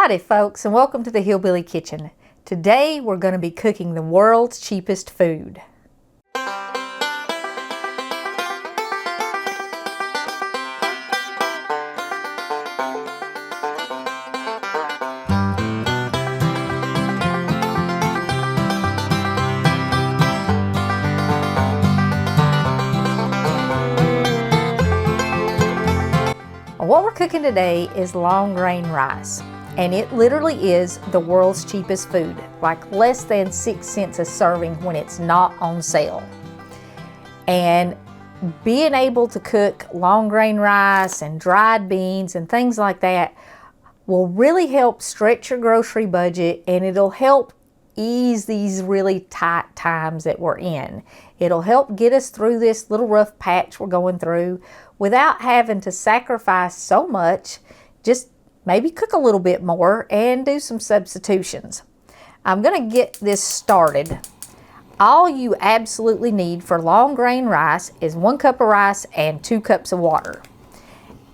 Howdy folks, and welcome to the Hillbilly Kitchen. Today we're going to be cooking the world's cheapest food. What we're cooking today is long grain rice, and it literally is the world's cheapest food, like less than 6 cents a serving when it's not on sale. And being able to cook long grain rice and dried beans and things like that will really help stretch your grocery budget, and it'll help ease these really tight times that we're in. It'll help get us through this little rough patch we're going through without having to sacrifice so much. Just maybe cook a little bit more and do some substitutions. I'm going to get this started. All you absolutely need for long grain rice is 1 cup of rice and 2 cups of water.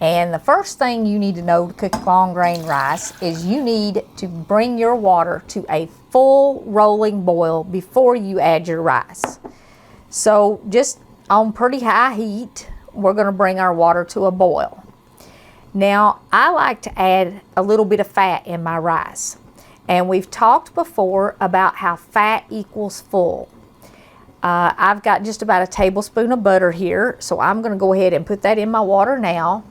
And the first thing you need to know to cook long grain rice is you need to bring your water to a full rolling boil before you add your rice. So just on pretty high heat, we're going to bring our water to a boil. Now, I like to add a little bit of fat in my rice. And we've talked before about how fat equals full. I've got just about a tablespoon of butter here, so I'm going to go ahead and put that in my water now.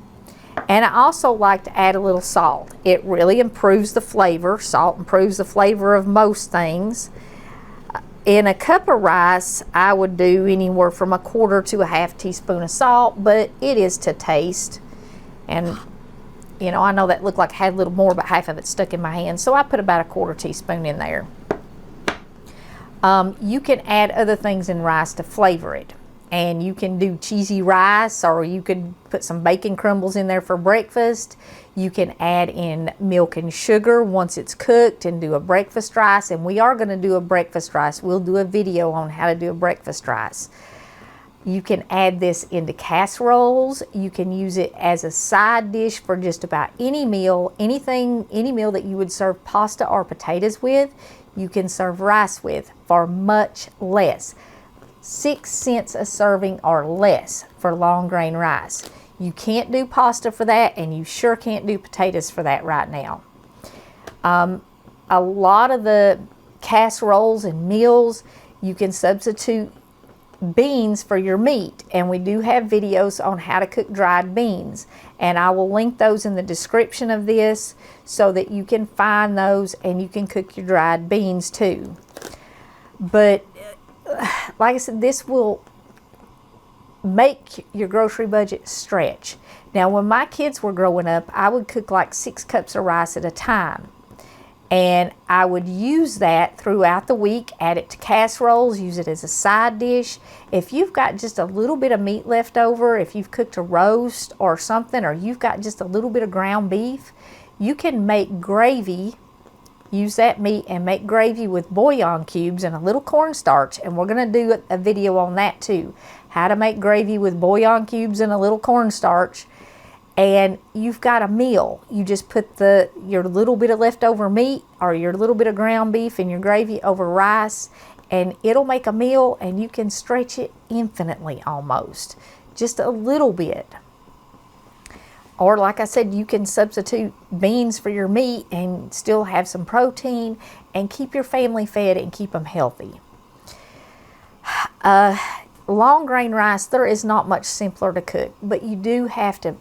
And I also like to add a little salt. It really improves the flavor. Salt improves the flavor of most things. In a cup of rice, I would do anywhere from 1/4 to 1/2 teaspoon of salt, but it is to taste. And you know, I know that looked like I had a little more, but half of it stuck in my hand, so I put about 1/4 teaspoon in there. You can add other things in rice to flavor it. And you can do cheesy rice, or you could put some bacon crumbles in there for breakfast. You can add in milk and sugar once it's cooked and do a breakfast rice. And we are going to do a breakfast rice. We'll do a video on how to do a breakfast rice. You can add this into casseroles. You can use it as a side dish for just about any meal. Any meal that you would serve pasta or potatoes with, you can serve rice with for much less. 6 cents a serving or less for long grain rice. You can't do pasta for that, and you sure can't do potatoes for that right now. A lot of the casseroles and meals, you can substitute beans for your meat, and we do have videos on how to cook dried beans, and I will link those in the description of this so that you can find those and you can cook your dried beans too. But like I said, this will make your grocery budget stretch. Now, when my kids were growing up, I would cook like 6 cups of rice at a time. And I would use that throughout the week, add it to casseroles, use it as a side dish. If you've got just a little bit of meat left over, if you've cooked a roast or something, or you've got just a little bit of ground beef, you can make gravy. Use that meat and make gravy with bouillon cubes and a little cornstarch, and we're going to do a video on that too. How to make gravy with bouillon cubes and a little cornstarch, and you've got a meal. You just put your little bit of leftover meat or your little bit of ground beef and your gravy over rice, and it'll make a meal, and you can stretch it infinitely almost. Just a little bit. Or like I said, you can substitute beans for your meat and still have some protein and keep your family fed and keep them healthy. Long grain rice, there is not much simpler to cook, but you do have to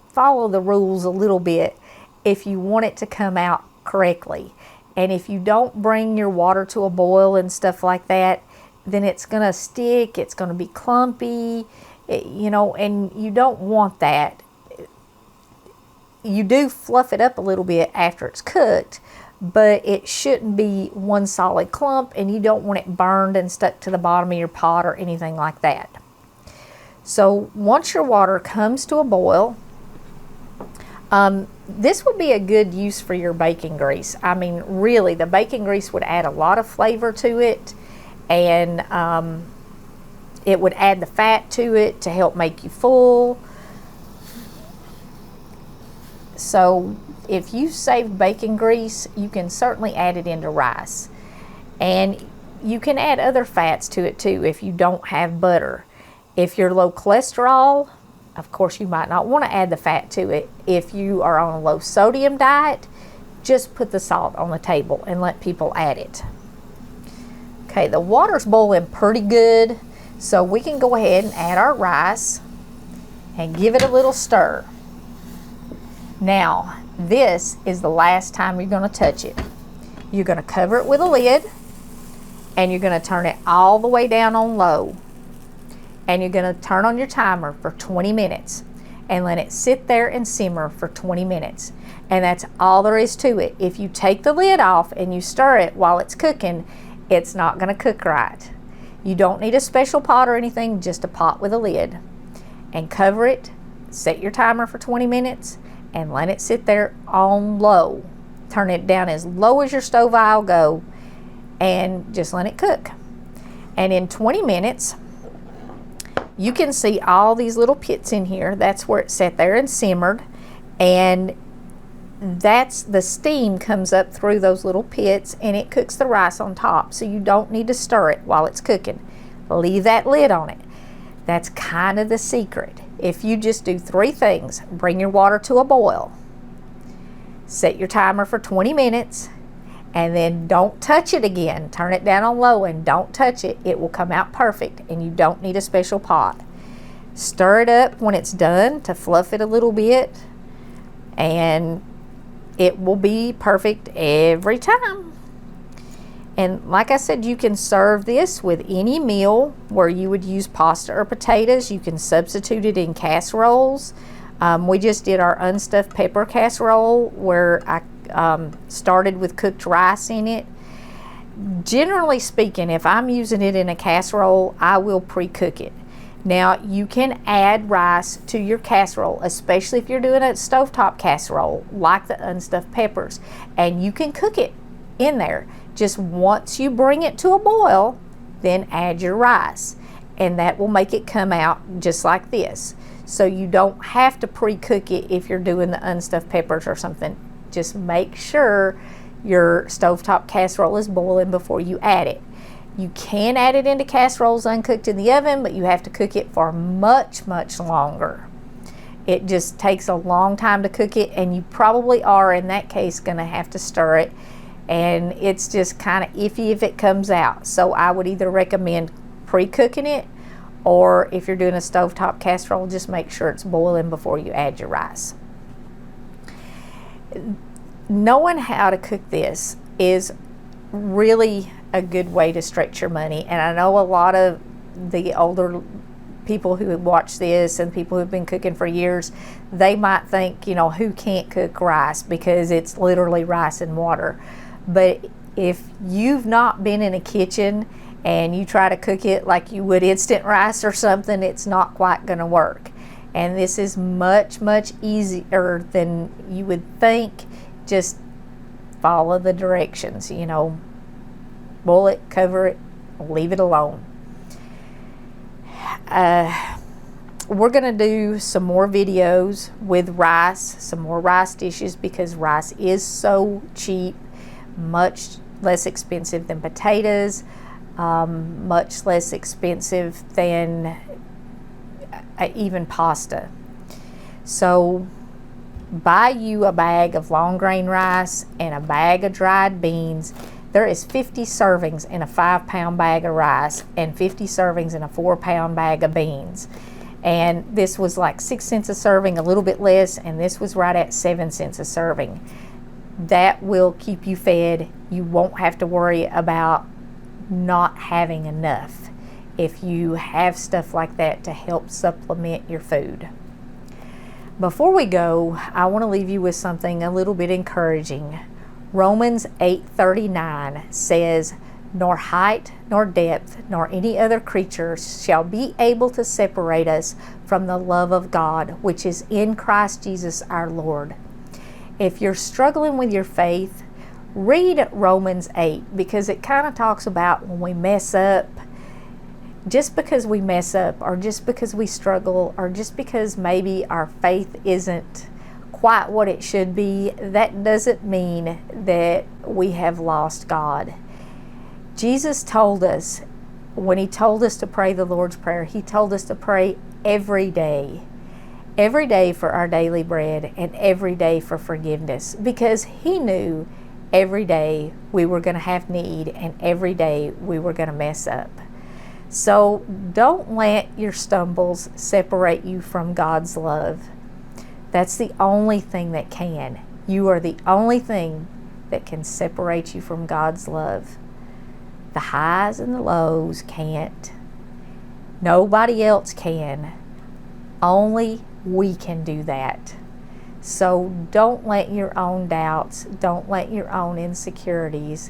follow the rules a little bit if you want it to come out correctly. And if you don't bring your water to a boil and stuff like that, then it's going to stick, it's going to be clumpy, you know, and you don't want that. You do fluff it up a little bit after it's cooked, but it shouldn't be one solid clump, and you don't want it burned and stuck to the bottom of your pot or anything like that. So once your water comes to a boil, this would be a good use for your bacon grease. I mean, really, the bacon grease would add a lot of flavor to it, and it would add the fat to it to help make you full. So if you save bacon grease, you can certainly add it into rice. And you can add other fats to it too if you don't have butter. If you're low cholesterol, of course you might not want to add the fat to it. If you are on a low sodium diet, just put the salt on the table and let people add it. Okay, the water's boiling pretty good, so we can go ahead and add our rice and give it a little stir. Now, this is the last time you're going to touch it. You're going to cover it with a lid, and you're going to turn it all the way down on low. And you're going to turn on your timer for 20 minutes and let it sit there and simmer for 20 minutes. And that's all there is to it. If you take the lid off and you stir it while it's cooking, it's not going to cook right. You don't need a special pot or anything, just a pot with a lid. And cover it, set your timer for 20 minutes, and let it sit there on low. Turn it down as low as your stove eye will go, and just let it cook. And in 20 minutes, you can see all these little pits in here. That's where it sat there and simmered, and that's the steam comes up through those little pits, and it cooks the rice on top, so you don't need to stir it while it's cooking. Leave that lid on it. That's kind of the secret. If you just do 3 things: bring your water to a boil, set your timer for 20 minutes, and then don't touch it again. Turn it down on low and don't touch it. It will come out perfect, and you don't need a special pot. Stir it up when it's done to fluff it a little bit, and it will be perfect every time. And like I said, you can serve this with any meal where you would use pasta or potatoes. You can substitute it in casseroles. We just did our unstuffed pepper casserole where I started with cooked rice in it. Generally speaking, if I'm using it in a casserole, I will pre-cook it. Now, you can add rice to your casserole, especially if you're doing a stovetop casserole like the unstuffed peppers, and you can cook it in there. Just once you bring it to a boil, then add your rice, and that will make it come out just like this. So you don't have to pre-cook it if you're doing the unstuffed peppers or something. Just make sure your stovetop casserole is boiling before you add it. You can add it into casseroles uncooked in the oven, but you have to cook it for much, much longer. It just takes a long time to cook it, and you probably are, in that case, going to have to stir it. And it's just kind of iffy if it comes out. So I would either recommend pre-cooking it, or if you're doing a stovetop casserole, just make sure it's boiling before you add your rice. Knowing how to cook this is really a good way to stretch your money. And I know a lot of the older people who watch this and people who've been cooking for years, they might think, you know, who can't cook rice because it's literally rice and water. But if you've not been in a kitchen and you try to cook it like you would instant rice or something, it's not quite going to work. And this is much, much easier than you would think. Just follow the directions, you know, boil it, cover it, leave it alone. We're going to do some more videos with rice, some more rice dishes, because rice is so cheap, much less expensive than potatoes, much less expensive than even pasta. So buy you a bag of long grain rice and a bag of dried beans. There is 50 servings in a 5-pound bag of rice and 50 servings in a 4-pound bag of beans. And this was like 6 cents a serving, a little bit less, and this was right at 7 cents a serving. That will keep you fed. You won't have to worry about not having enough if you have stuff like that to help supplement your food. Before we go, I want to leave you with something a little bit encouraging. Romans 8:39 says, "Nor height, nor depth, nor any other creature shall be able to separate us from the love of God, which is in Christ Jesus our Lord." If you're struggling with your faith, read Romans 8, because it kind of talks about when we mess up. Just because we mess up, or just because we struggle, or just because maybe our faith isn't quite what it should be, that doesn't mean that we have lost God. Jesus told us, when he told us to pray the Lord's Prayer, he told us to pray every day for our daily bread and every day for forgiveness, because he knew every day we were going to have need and every day we were going to mess up. So don't let your stumbles separate you from God's love. That's the only thing that can. You are the only thing that can separate you from God's love. The highs and the lows can't. Nobody else can. Only we can do that. So don't let your own doubts, don't let your own insecurities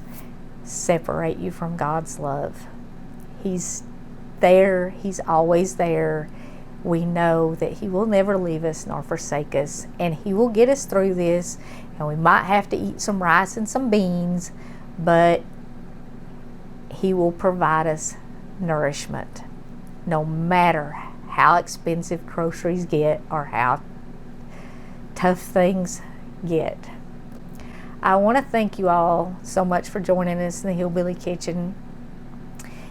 separate you from God's love. He's there. He's always there. We know that he will never leave us nor forsake us, and he will get us through this, and we might have to eat some rice and some beans, but he will provide us nourishment no matter how expensive groceries get or how tough things get. I want to thank you all so much for joining us in the Hillbilly Kitchen.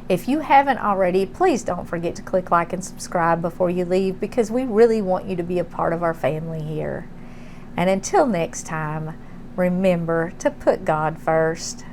If you haven't already, please don't forget to click like and subscribe before you leave, because we really want you to be a part of our family here. And until next time, remember to put God first.